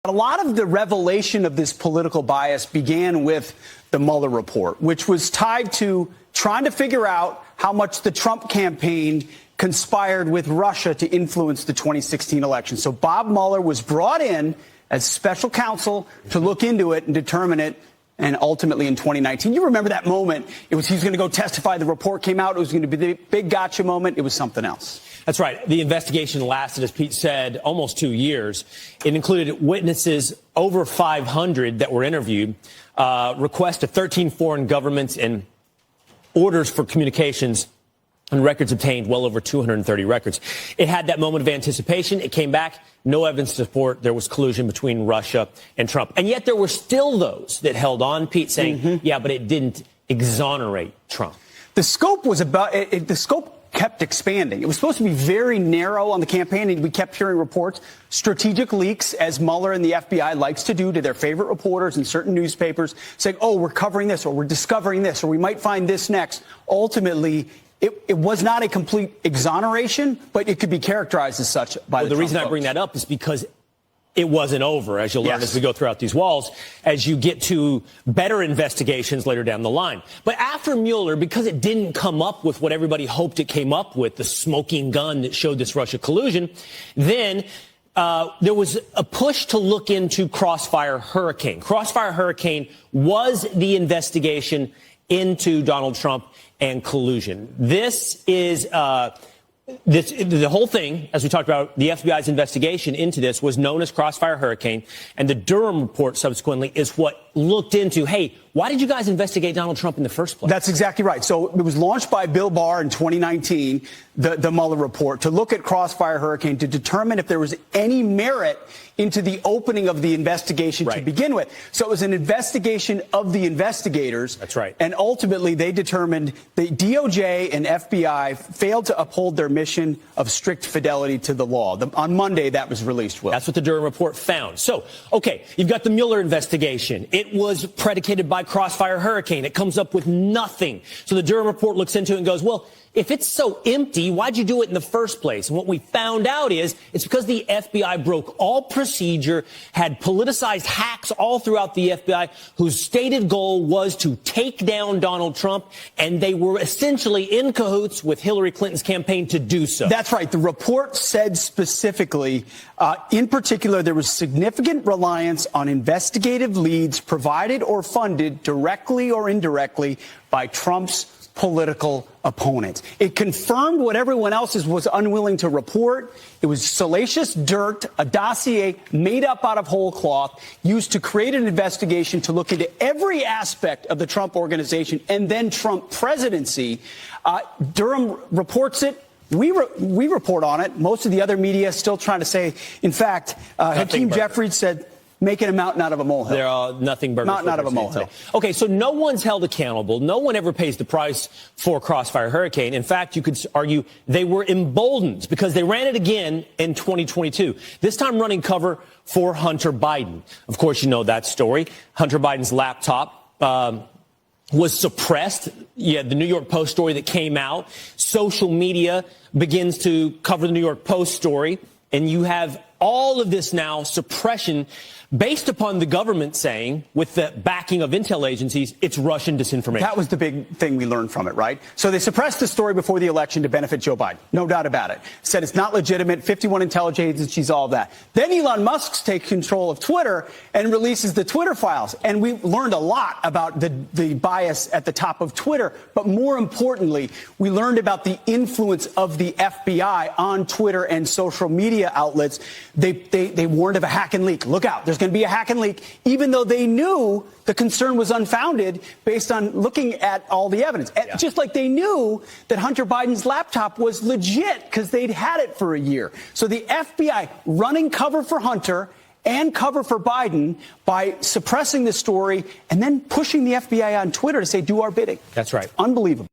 A lot of the revelation of this political bias began with the Mueller report, which was tied to trying to figure out how much the Trump campaign conspired with Russia to influence the 2016 election. So Bob Mueller was brought in as special counsel to look into it and determine it. And ultimately in 2019, you remember that moment. He was going to go testify. The report came out. It was going to be the big gotcha moment. It was something else. That's right. The investigation lasted, as Pete said, almost 2 years. It included witnesses over 500 that were interviewed, requests to 13 foreign governments, and orders for communications and records obtained, well over 230 records. It had that moment of anticipation. It came back. No evidence to support there was collusion between Russia and Trump. And yet there were still those that held on, Pete, saying, yeah, but it didn't exonerate Trump. The scope was the scope kept expanding. It was supposed to be very narrow on the campaign, and we kept hearing reports, strategic leaks, as Mueller and the FBI likes to do to their favorite reporters in certain newspapers, saying, oh, we're covering this, or we're discovering this, or we might find this next. Ultimately, it was not a complete exoneration, but it could be characterized as such by the reason I bring that up is because it wasn't over, as you'll learn as we go throughout these walls, as you get to better investigations later down the line. But after Mueller, because it didn't come up with what everybody hoped it came up with, the smoking gun that showed this Russia collusion, then there was a push to look into Crossfire Hurricane. Crossfire Hurricane was the into Donald Trump and collusion. This is the whole thing, as we talked about, the FBI's investigation into this was known as Crossfire Hurricane, and the Durham report subsequently is what looked into, hey, why did you guys investigate Donald Trump in the first place? That's exactly right. So it was launched by Bill Barr in 2019, the Mueller report, to look at Crossfire Hurricane to determine if there was any merit into the opening of the investigation to begin with. So it was an investigation of the investigators. That's right. And ultimately, they determined the DOJ and FBI failed to uphold their mission of strict fidelity to the law. On Monday, that was released, Will. That's what the Durham report found. So, okay, you've got the Mueller investigation. It was predicated by Crossfire Hurricane. It comes up with nothing. So the Durham report looks into it and goes, well, if it's so empty, why'd you do it in the first place? And what we found out is it's because the FBI broke all procedure, had politicized hacks all throughout the FBI whose stated goal was to take down Donald Trump, and they were essentially in cahoots with Hillary Clinton's campaign to do so. That's right. The report said specifically, in particular, there was significant reliance on investigative leads provided or funded directly or indirectly by Trump's political opponents. It confirmed what everyone else was unwilling to report. It was salacious dirt, a dossier made up out of whole cloth, used to create an investigation to look into every aspect of the Trump organization and then Trump presidency. Durham reports it. We report on it. Most of the other media still trying to say, in fact, Hakeem Jeffries said, making a mountain out of a molehill. There are nothing but mountain out of a molehill. Okay, so no one's held accountable. No one ever pays the price for Crossfire Hurricane. In fact, you could argue they were emboldened because they ran it again in 2022, this time running cover for Hunter Biden. Of course, you know that story. Hunter Biden's laptop was suppressed. Yeah, the New York Post story that came out. Social media begins to cover the New York Post story. And you have all of this now suppression based upon the government saying, with the backing of intel agencies, it's Russian disinformation. That was the big thing we learned from it, right? So they suppressed the story before the election to benefit Joe Biden. No doubt about it. Said it's not legitimate, 51 intelligence agencies, all of that. Then Elon Musk takes control of Twitter and releases the Twitter files. And we learned a lot about the bias at the top of Twitter. But more importantly, we learned about the influence of the FBI on Twitter and social media outlets. They warned of a hack and leak. Look out. There's going to be a hack and leak, even though they knew the concern was unfounded based on looking at all the evidence. Just like they knew that Hunter Biden's laptop was legit because they'd had it for a year. So the FBI running cover for Hunter and cover for Biden by suppressing the story and then pushing the FBI on Twitter to say, do our bidding. That's right. Unbelievable.